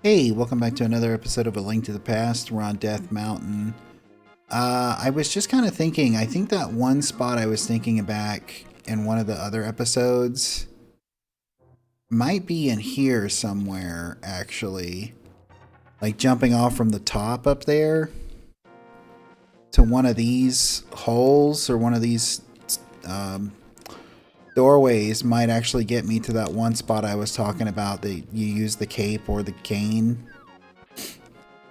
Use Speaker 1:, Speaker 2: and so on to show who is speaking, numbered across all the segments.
Speaker 1: Hey, welcome back to another episode of A Link to the Past. We're on Death Mountain. I was just kind of thinking, I think that one spot I was thinking back in one of the other episodes might be in here somewhere, actually. Like jumping off from the top up there to one of these holes or one of these um, doorways might actually get me to that one spot I was talking about that you use the cape or the cane.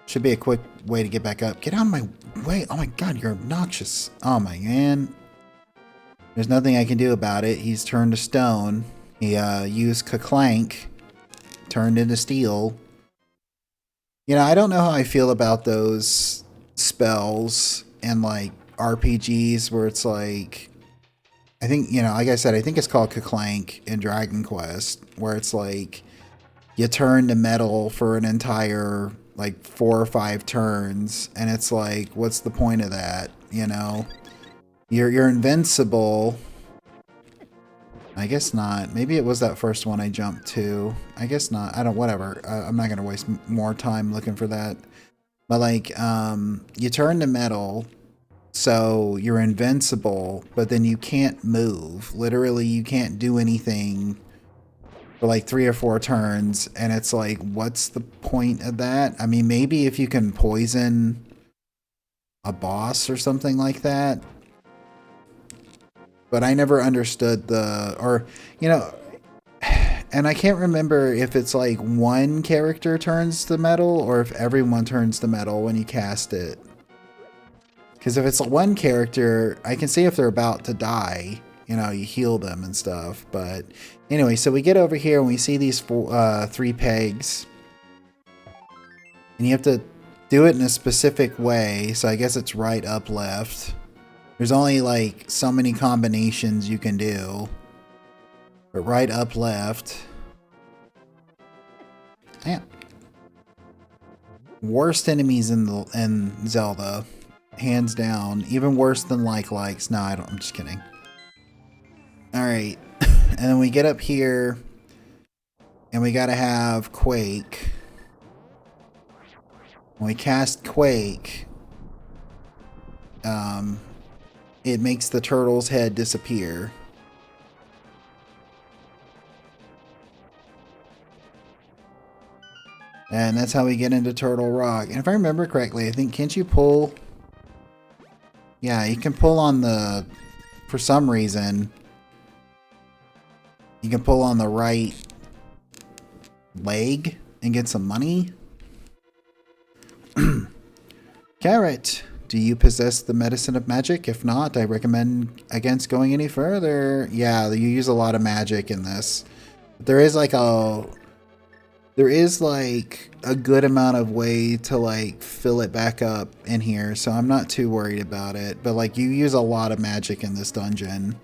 Speaker 1: Should be a quick way to get back up. Get out of my way. Oh my god, you're obnoxious. Oh my man. There's nothing I can do about it. He's turned to stone. He used Clank, turned into steel. You know, I don't know how I feel about those spells and like RPGs where it's like, I think, you know, like I said, I think it's called Clank in Dragon Quest, where it's like you turn to metal for an entire like 4 or 5 turns, and it's like, what's the point of that? You know, you're invincible. I guess not. Maybe it was that first one I jumped to. I guess not. I don't. Whatever. I'm not gonna waste more time looking for that. But like, you turn to metal, so you're invincible, but then you can't move. Literally, you can't do anything for like 3 or 4 turns, and it's like, what's the point of that? I mean, maybe if you can poison a boss or something like that, but I never understood you know, and I can't remember if it's like one character turns to metal or if everyone turns to metal when you cast it. Because if it's one character, I can see if they're about to die. You know, you heal them and stuff. But anyway, so we get over here and we see these 3 pegs. And you have to do it in a specific way. So I guess it's right, up, left. There's only like so many combinations you can do. But right, up, left. Damn. Worst enemies in Zelda. Hands down. Even worse than likes. No, I'm just kidding. Alright. And then we get up here. And we gotta have Quake. When we cast Quake, it makes the turtle's head disappear. And that's how we get into Turtle Rock. And if I remember correctly, I think, can't you pull? Yeah, you can pull on the, for some reason, you can pull on the right leg and get some money. Carrot, do you possess the medicine of magic? If not, I recommend against going any further. Yeah, you use a lot of magic in this. There is like a good amount of way to like fill it back up in here, so I'm not too worried about it. But like, you use a lot of magic in this dungeon.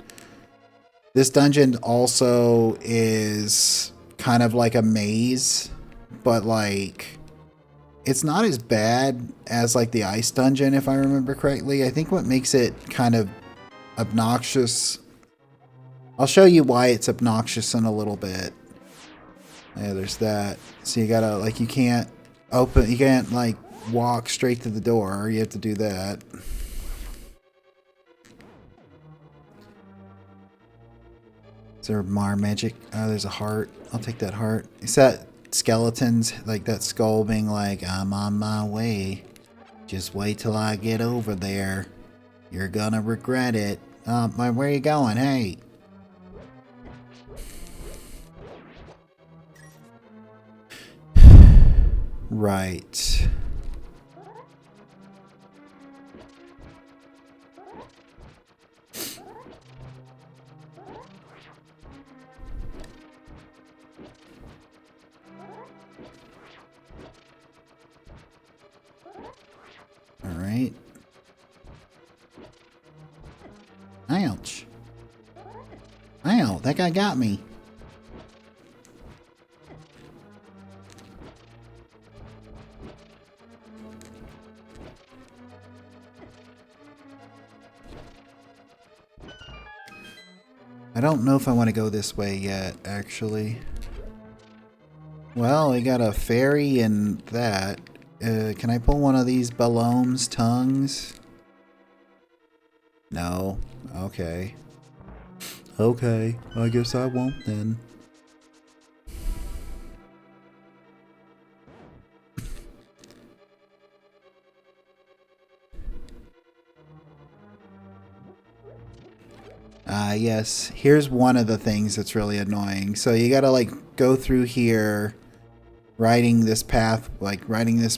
Speaker 1: This dungeon also is kind of like a maze, but like, it's not as bad as like the ice dungeon, if I remember correctly. I think what makes it kind of obnoxious, I'll show you why it's obnoxious in a little bit. Yeah, there's that. So you gotta, like, you can't like walk straight to the door. You have to do that. Is there more magic? Oh, there's a heart. I'll take that heart. Is that skeletons, like that skull being like, I'm on my way. Just wait till I get over there. You're gonna regret it. Where are you going? Hey. Right. Alright. Ouch. Ow, that guy got me. I don't know if I want to go this way yet, actually. Well, we got a fairy and that. Can I pull one of these Bellome's tongues? No. Okay. Okay, I guess I won't then. Yes. Here's one of the things that's really annoying. So you gotta like go through here, riding this path, like riding this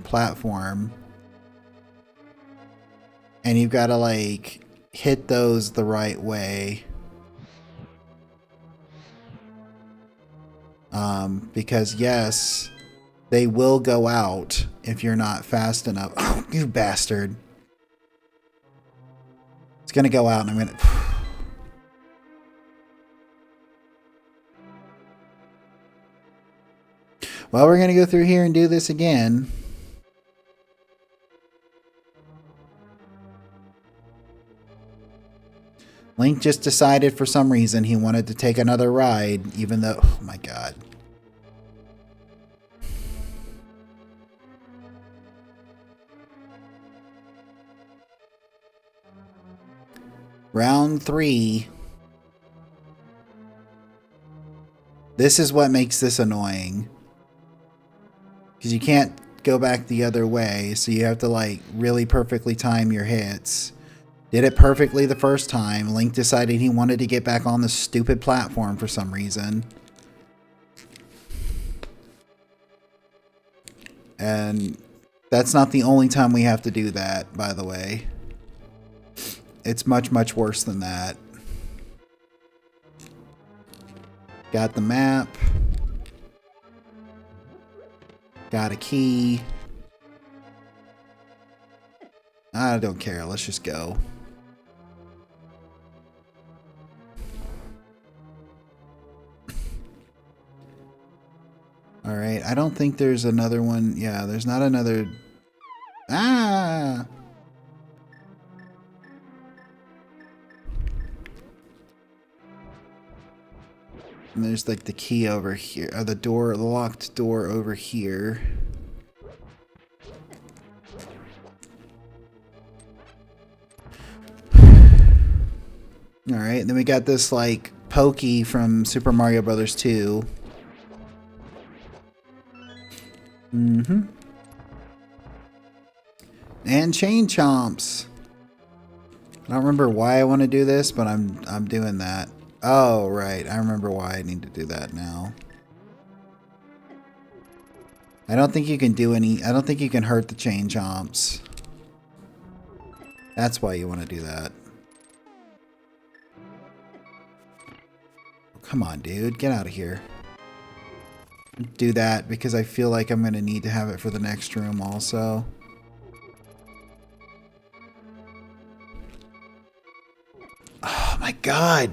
Speaker 1: platform, and you've gotta like hit those the right way. Because yes, they will go out if you're not fast enough. Oh, you bastard. It's gonna go out and I'm gonna... Well, we're gonna go through here and do this again. Link just decided for some reason he wanted to take another ride, even though... Oh my god. Round 3. This is what makes this annoying. Because you can't go back the other way, so you have to like really perfectly time your hits. Did it perfectly the first time. Link decided he wanted to get back on the stupid platform for some reason. And that's not the only time we have to do that, by the way. It's much, much worse than that. Got the map. Got a key. I don't care. Let's just go. Alright, I don't think there's another one. Yeah, there's not another... Ah! And there's like the key over here. Or the door, the locked door over here. Alright, then we got this like Pokey from Super Mario Brothers 2. Mm-hmm. And Chain Chomps. I don't remember why I want to do this, but I'm doing that. Oh, right. I remember why I need to do that now. I don't think you can do any... I don't think you can hurt the Chain Chomps. That's why you want to do that. Come on, dude. Get out of here. Do that because I feel like I'm going to need to have it for the next room also. Oh my god.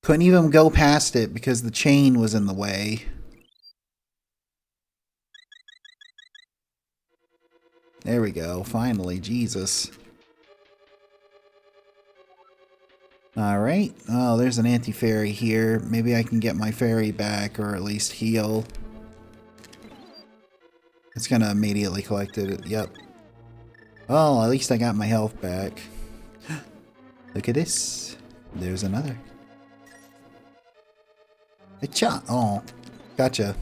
Speaker 1: Couldn't even go past it because the chain was in the way. There we go. Finally. Jesus. Alright. Oh, there's an anti-fairy here. Maybe I can get my fairy back or at least heal. It's gonna immediately collect it. Yep. Well, at least I got my health back. Look at this. There's another. Cha! Oh, gotcha.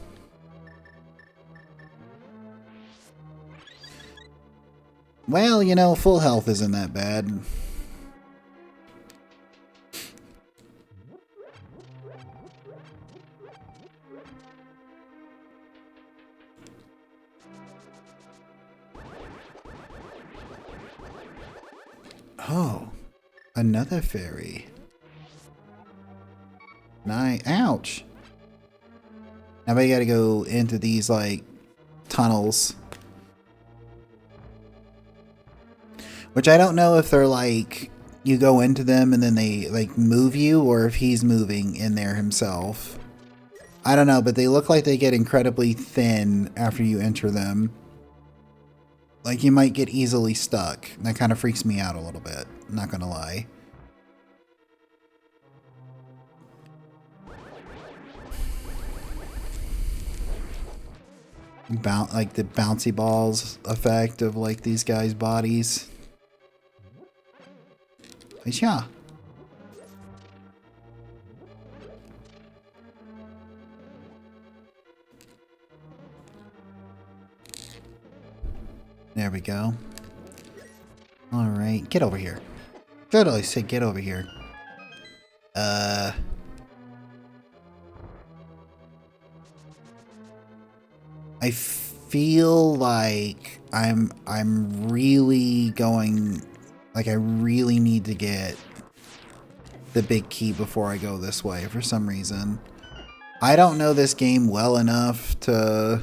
Speaker 1: Well, you know, full health isn't that bad. Oh, another fairy. Ouch. Now I gotta go into these, like, tunnels. Which I don't know if they're, like, you go into them and then they, like, move you, or if he's moving in there himself. I don't know, but they look like they get incredibly thin after you enter them. Like, you might get easily stuck. That kind of freaks me out a little bit, not gonna lie. like the bouncy balls effect of like these guys' bodies. Yeah. There we go. All right, get over here. Good, I say get over here. I feel like I'm really going, like I really need to get the big key before I go this way for some reason. I don't know this game well enough to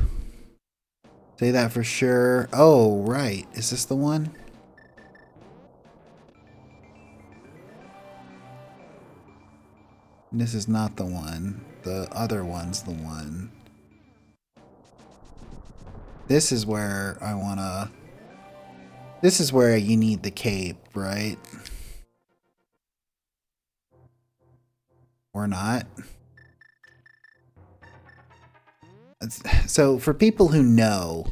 Speaker 1: say that for sure. Oh, right. Is this the one? This is not the one. The other one's the one. This is where I wanna... This is where you need the cape, right? Or not? So, for people who know...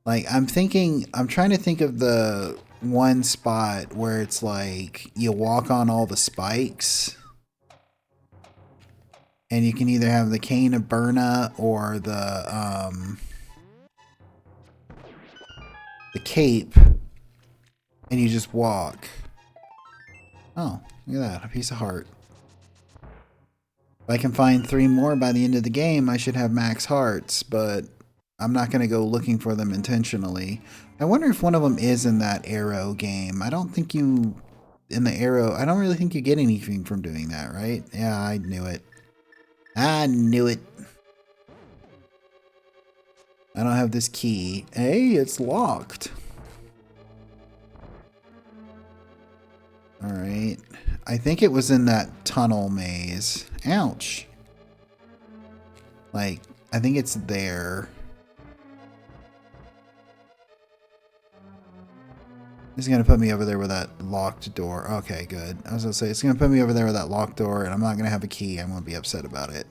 Speaker 1: Like, I'm trying to think of the one spot where it's like, you walk on all the spikes... And you can either have the Cane of Burna or the cape, and you just walk. Oh, look at that, a piece of heart. If I can find 3 more by the end of the game, I should have max hearts, but I'm not going to go looking for them intentionally. I wonder if one of them is in that arrow game. I don't think you, in the arrow, I don't really think you get anything from doing that, right? Yeah, I knew it. I knew it. I don't have this key. Hey, it's locked. Alright. I think it was in that tunnel maze. Ouch. Like, I think it's there. It's gonna put me over there with that locked door. Okay, good. I was gonna say, it's gonna put me over there with that locked door, and I'm not gonna have a key. I'm gonna be upset about it.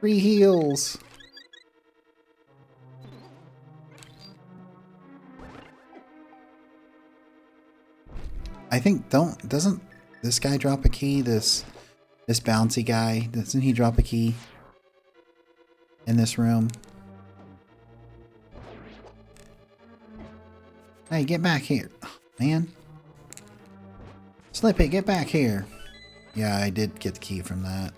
Speaker 1: Free heals! I think, doesn't this guy drop a key? This bouncy guy, doesn't he drop a key in this room? Hey, get back here. Oh, man. Slippy, get back here. Yeah, I did get the key from that.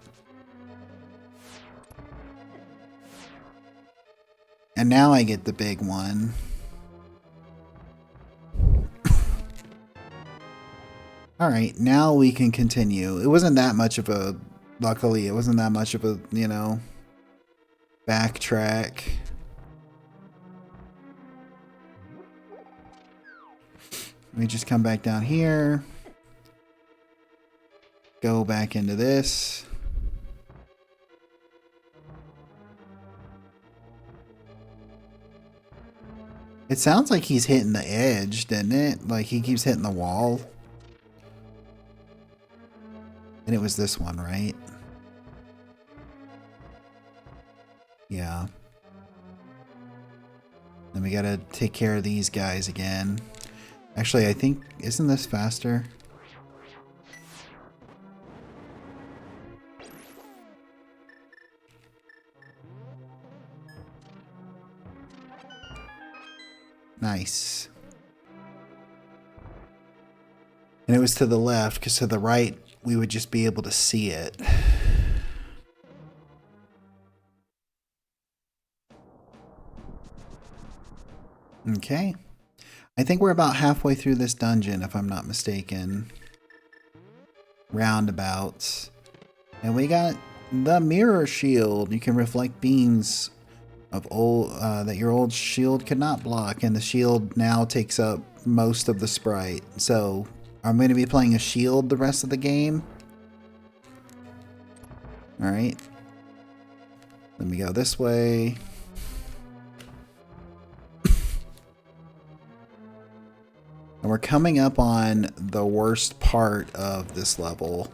Speaker 1: And now I get the big one. Alright, now we can continue. It wasn't that much of a... Luckily, it wasn't that much of a, you know... backtrack. Let me just come back down here. Go back into this. It sounds like he's hitting the edge, doesn't it? Like he keeps hitting the wall. And it was this one, right? Yeah. Then we gotta take care of these guys again. Actually, I think... Isn't this faster? Nice. And it was to the left, because to the right, we would just be able to see it. Okay. I think we're about halfway through this dungeon, if I'm not mistaken. Roundabouts. And we got the mirror shield. You can reflect beams of old that your old shield could not block, and the shield now takes up most of the sprite. So I'm going to be playing a shield the rest of the game. Alright. Let me go this way. And we're coming up on the worst part of this level.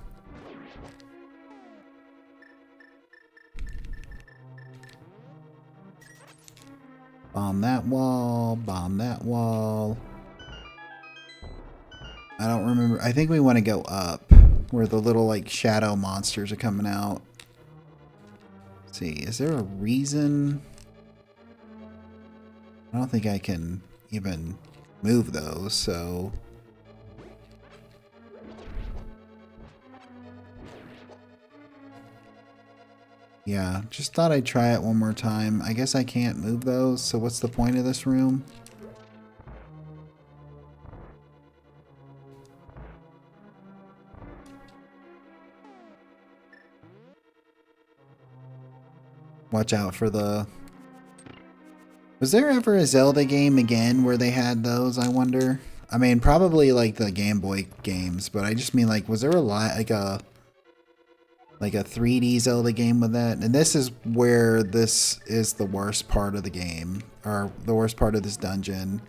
Speaker 1: Bomb that wall. Bomb that wall. I don't remember. I think we want to go up where the little like shadow monsters are coming out. Let's see, is there a reason? I don't think I can even move those, so... Yeah, just thought I'd try it one more time. I guess I can't move those, so what's the point of this room? Watch out for the... Was there ever a Zelda game again where they had those, I wonder? I mean, probably like the Game Boy games, but I just mean like, was there a lot, like a 3D Zelda game with that? And this is where this is the worst part of the game, or the worst part of this dungeon.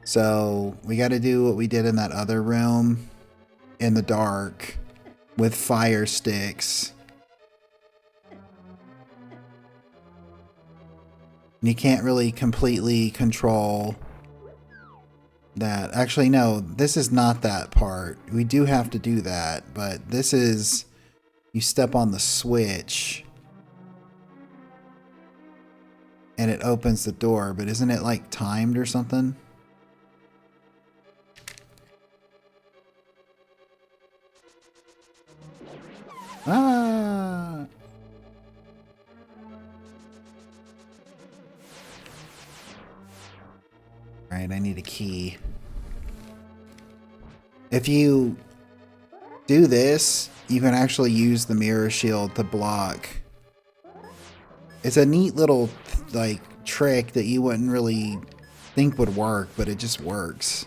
Speaker 1: So we got to do what we did in that other room in the dark with fire sticks. And you can't really completely control that. Actually, no, this is not that part. We do have to do that, but this is, you step on the switch and it opens the door, but isn't it like timed or something? Ah! Alright, I need a key. If you do this, you can actually use the mirror shield to block. It's a neat little, like, trick that you wouldn't really think would work, but it just works.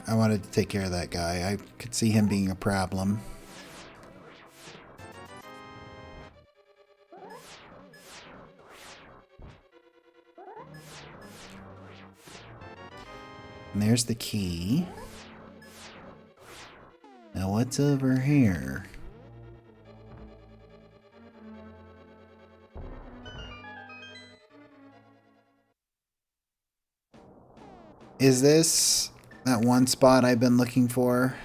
Speaker 1: I wanted to take care of that guy. I could see him being a problem. And there's the key. Now what's over here? Is this that one spot I've been looking for?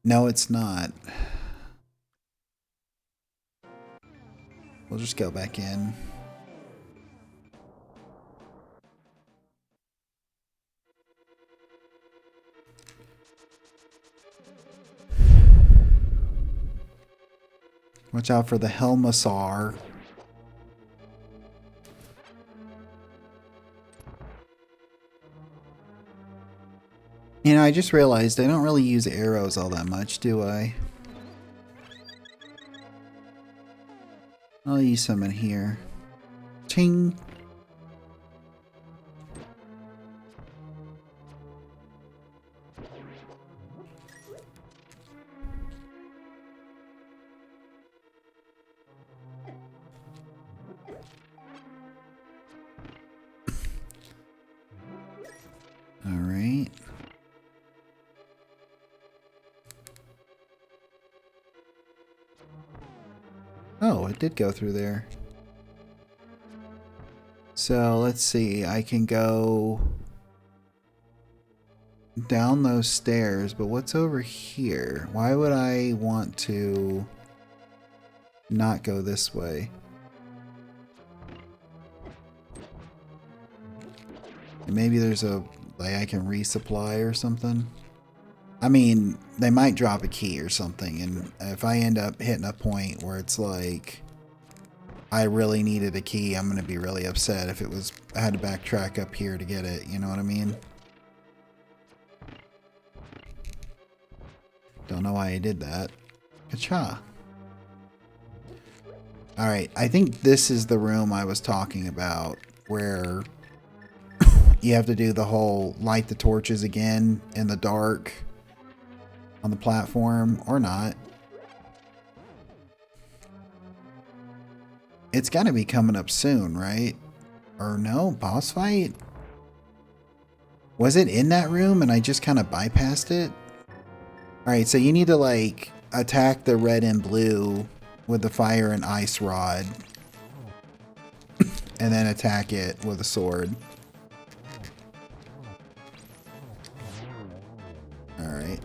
Speaker 1: No, it's not. We'll just go back in. Watch out for the Helmasaur. You know, I just realized I don't really use arrows all that much, do I? I'll use some in here. Ting! Alright. Oh, it did go through there. So let's see, I can go down those stairs, but what's over here? Why would I want to not go this way? And maybe there's a, like, I can resupply or something. I mean, they might drop a key or something, and if I end up hitting a point where it's like I really needed a key, I'm gonna be really upset if it was, I had to backtrack up here to get it, you know what I mean? Don't know why I did that. Ka-cha. Alright, I think this is the room I was talking about, where you have to do the whole light the torches again in the dark on the platform, or not. It's gotta be coming up soon, right? Or no, boss fight? Was it in that room and I just kind of bypassed it? Alright, so you need to, like, attack the red and blue with the fire and ice rod. And then attack it with a sword. Alright.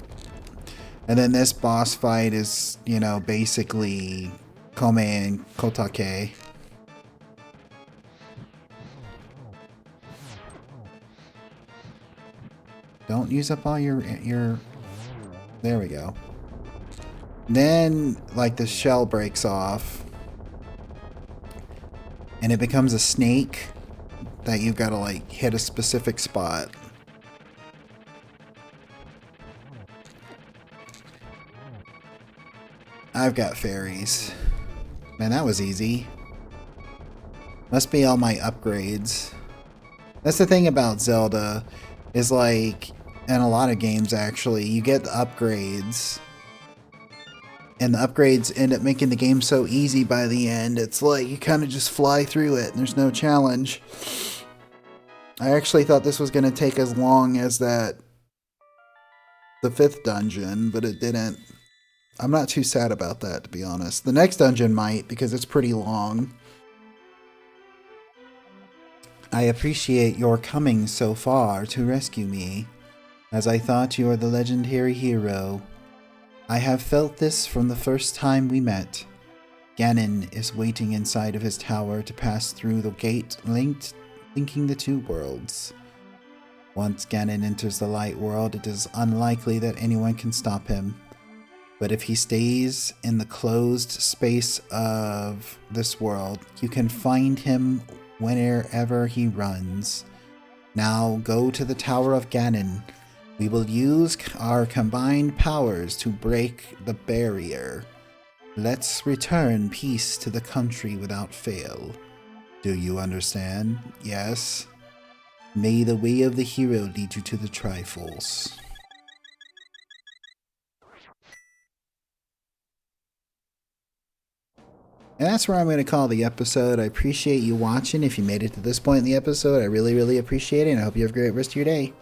Speaker 1: And then this boss fight is, you know, basically Kome and Kotake. Don't use up all your... There we go. Then, like, the shell breaks off. And it becomes a snake that you've got to, like, hit a specific spot. I've got fairies. Man, that was easy. Must be all my upgrades. That's the thing about Zelda, is like, in a lot of games actually, you get the upgrades. And the upgrades end up making the game so easy by the end. It's like you kind of just fly through it and there's no challenge. I actually thought this was going to take as long as the 5th dungeon, but it didn't. I'm not too sad about that, to be honest. The next dungeon might, because it's pretty long. I appreciate your coming so far to rescue me, as I thought you were the legendary hero. I have felt this from the first time we met. Ganon is waiting inside of his tower to pass through the gate linking the two worlds. Once Ganon enters the light world, it is unlikely that anyone can stop him. But if he stays in the closed space of this world, you can find him wherever he runs. Now go to the Tower of Ganon. We will use our combined powers to break the barrier. Let's return peace to the country without fail. Do you understand? Yes? May the way of the hero lead you to the Triforce. And that's where I'm going to call the episode. I appreciate you watching. If you made it to this point in the episode, I really, really appreciate it. And I hope you have a great rest of your day.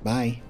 Speaker 1: Bye.